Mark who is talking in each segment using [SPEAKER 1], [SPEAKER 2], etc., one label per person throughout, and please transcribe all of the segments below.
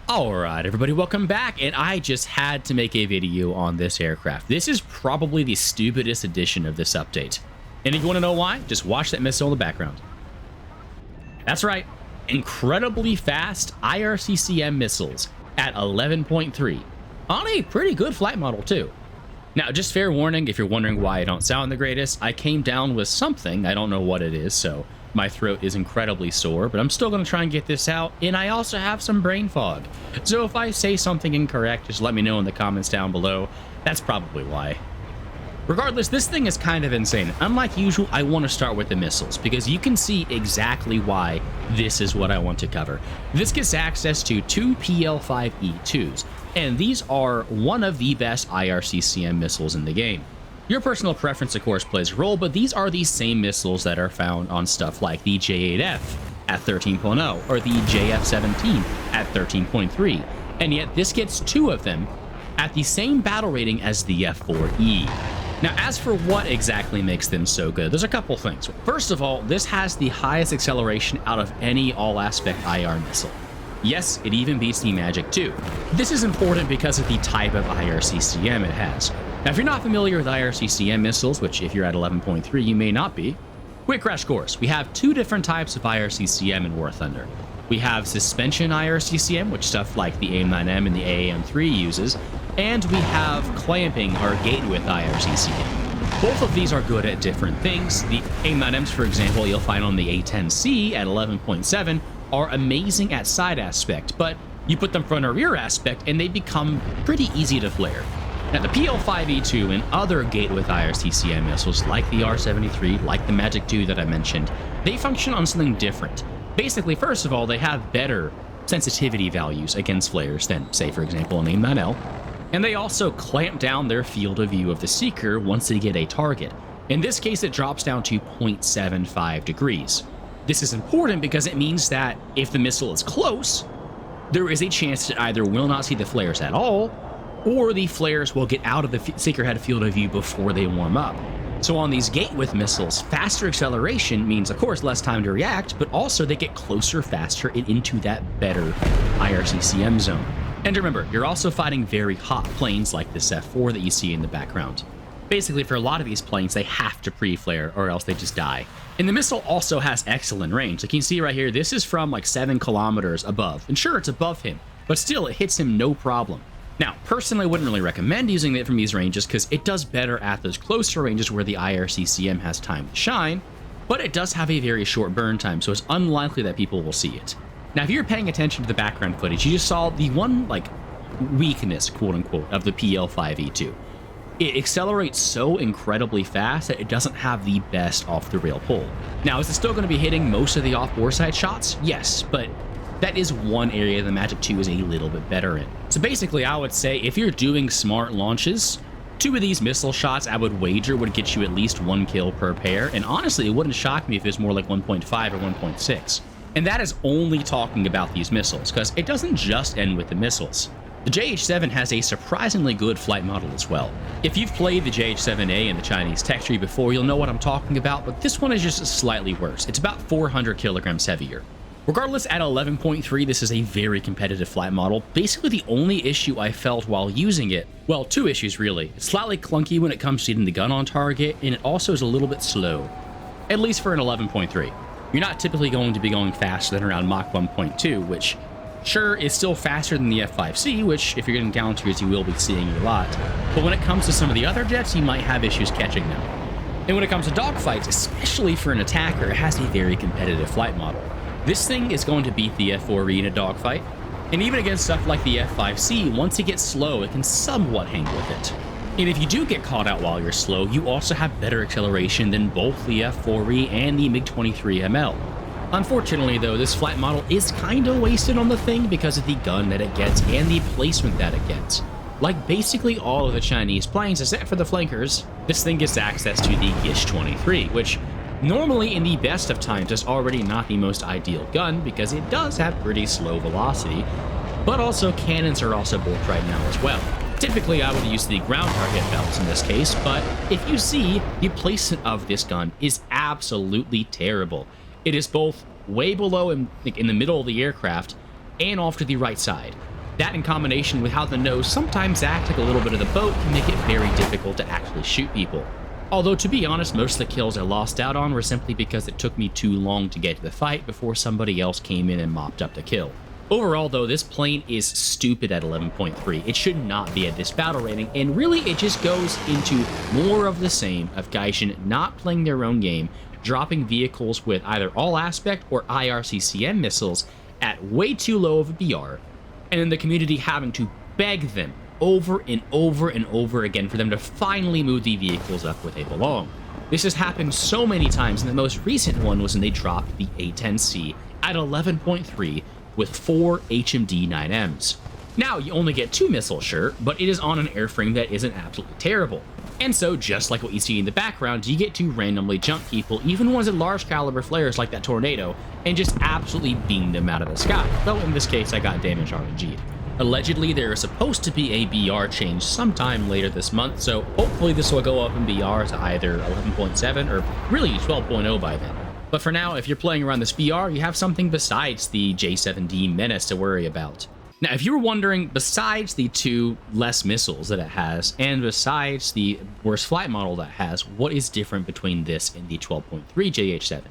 [SPEAKER 1] Alright everybody, welcome back, and I just had to make a video on this aircraft. This is probably the stupidest edition of this update. And if you want to know why, just watch that missile in the background. That's right, incredibly fast IRCCM missiles at 11.3 on a pretty good flight model too. Now, just fair warning, if you're wondering why I don't sound the greatest, I came down with something, I don't know what it is, so my throat is incredibly sore, but I'm still going to try and get this out, and I also have some brain fog. So if I say something incorrect, just let me know in the comments down below. That's probably why. Regardless, this thing is kind of insane. Unlike usual, I want to start with the missiles, because you can see exactly why this is what I want to cover. This gets access to two PL-5E2s, and these are one of the best IRCCM missiles in the game. Your personal preference, of course, plays a role, but these are the same missiles that are found on stuff like the J8F at 13.0 or the JF-17 at 13.3, and yet this gets two of them at the same battle rating as the F4E. Now, as for what exactly makes them so good, there's a couple things. First of all, this has the highest acceleration out of any all-aspect IR missile. Yes, it even beats the Magic 2. This is important because of the type of IRCCM it has. Now, if you're not familiar with IRCCM missiles, which if you're at 11.3 you may not be, quick crash course. We have two different types of IRCCM in War Thunder. We have suspension IRCCM, which stuff like the AIM-9M and the AAM-3 uses, and we have clamping or gate width IRCCM. Both of these are good at different things. The AIM-9Ms, for example, you'll find on the A10C at 11.7 are amazing at side aspect, but you put them front or rear aspect and they become pretty easy to flare. Now, the PL-5E2 and other gate with IRCCM missiles like the R-73, like the Magic 2 that I mentioned, they function on something different. Basically, first of all, they have better sensitivity values against flares than, say, for example, an AIM-9L, and they also clamp down their field of view of the seeker once they get a target. In this case, it drops down to 0.75 degrees. This is important because it means that if the missile is close, there is a chance that either will not see the flares at all, or the flares will get out of the seeker head field of view before they warm up. So on these gate width missiles, faster acceleration means, of course, less time to react, but also they get closer faster and into that better IRCCM zone. And remember, you're also fighting very hot planes like this F4 that you see in the background. Basically, for a lot of these planes, they have to pre-flare or else they just die. And the missile also has excellent range. Like you can see right here, this is from like 7 kilometers above. And sure, it's above him, but still, it hits him no problem. Now, personally, I wouldn't really recommend using it from these ranges because it does better at those closer ranges where the IRCCM has time to shine, but it does have a very short burn time, so it's unlikely that people will see it. Now, if you're paying attention to the background footage, you just saw the one, like, weakness, quote-unquote, of the PL-5E2. It accelerates so incredibly fast that it doesn't have the best off-the-rail pull. Now, is it still going to be hitting most of the off-boreside shots? Yes, but that is one area the Magic 2 is a little bit better in. So basically, I would say if you're doing smart launches, two of these missile shots I would wager would get you at least 1 kill per pair, and honestly, it wouldn't shock me if it was more like 1.5 or 1.6. And that is only talking about these missiles, because it doesn't just end with the missiles. The JH-7 has a surprisingly good flight model as well. If you've played the JH-7A in the Chinese tech tree before, you'll know what I'm talking about, but this one is just slightly worse. It's about 400 kilograms heavier. Regardless, at 11.3, this is a very competitive flight model. Basically, the only issue I felt while using it, well, two issues really. It's slightly clunky when it comes to hitting the gun on target, and it also is a little bit slow, at least for an 11.3. You're not typically going to be going faster than around Mach 1.2, which sure is still faster than the F5C, which if you're getting down tiers, you will be seeing a lot. But when it comes to some of the other jets, you might have issues catching them. And when it comes to dogfights, especially for an attacker, it has a very competitive flight model. This thing is going to beat the F4E in a dogfight, and even against stuff like the F5C, once it gets slow, it can somewhat hang with it. And if you do get caught out while you're slow, you also have better acceleration than both the F4E and the MiG-23ML. Unfortunately, though, this flight model is kinda wasted on the thing because of the gun that it gets and the placement that it gets. Like basically all of the Chinese planes, except for the flankers, this thing gets access to the GISH-23, which normally in the best of times is already not the most ideal gun because it does have pretty slow velocity, but also cannons are also bulked right now as well. Typically, I would use the ground target belts in this case, but if you see, the placement of this gun is absolutely terrible. It is both way below in the middle of the aircraft and off to the right side. That in combination with how the nose sometimes acts like a little bit of the boat can make it very difficult to actually shoot people. Although, to be honest, most of the kills I lost out on were simply because it took me too long to get to the fight before somebody else came in and mopped up the kill. Overall, though, this plane is stupid at 11.3. It should not be at this battle rating, and really it just goes into more of the same of Gaijin not playing their own game, dropping vehicles with either all aspect or IRCCM missiles at way too low of a BR, and then the community having to beg them over and over and over again for them to finally move the vehicles up where they belong. This has happened so many times, and the most recent one was when they dropped the A-10C at 11.3 with 4 HMD 9Ms. Now, you only get 2 missiles, sure, but it is on an airframe that isn't absolutely terrible. And so, just like what you see in the background, you get to randomly jump people, even ones with large caliber flares like that tornado, and just absolutely beam them out of the sky, though in this case I got damage RNG'd. Allegedly, there is supposed to be a BR change sometime later this month, so hopefully this will go up in BR to either 11.7 or really 12.0 by then. But for now, if you're playing around this BR, you have something besides the J-7D Menace to worry about. Now, if you were wondering, besides the 2 less missiles that it has, and besides the worse flight model that it has, what is different between this and the 12.3 JH-7?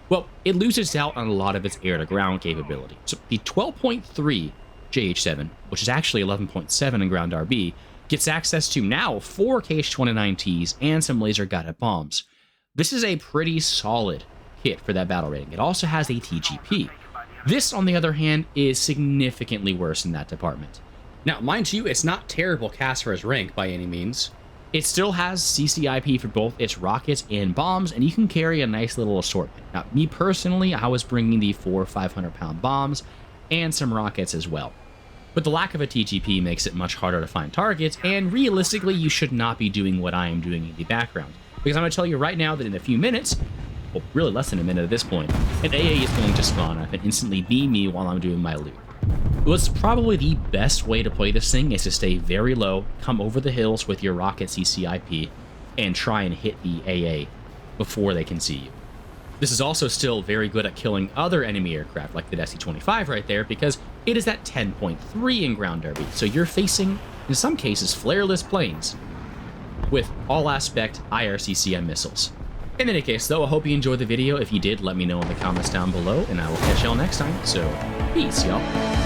[SPEAKER 1] Well, it loses out on a lot of its air-to-ground capability. So the 12.3 JH-7, which is actually 11.7 in ground RB, gets access to now 4 KH-29Ts and some laser-guided bombs. This is a pretty solid hit for that battle rating. It also has a TGP. This, on the other hand, is significantly worse in that department. Now, mind you, it's not terrible cast for its rank by any means. It still has CCIP for both its rockets and bombs, and you can carry a nice little assortment. Now, me personally, I was bringing the 4 500-pound bombs and some rockets as well. But the lack of a TGP makes it much harder to find targets, and realistically, you should not be doing what I am doing in the background. Because I'm going to tell you right now that in a few minutes, well, really less than a minute at this point, an AA is going to spawn up and instantly beam me while I'm doing my loot. What's probably the best way to play this thing is to stay very low, come over the hills with your rocket CCIP, and try and hit the AA before they can see you. This is also still very good at killing other enemy aircraft, like the SC-25 right there, because it is at 10.3 in ground derby, so you're facing, in some cases, flareless planes with all-aspect IRCCM missiles. In any case, though, I hope you enjoyed the video. If you did, let me know in the comments down below, and I will catch y'all next time. So, peace, y'all.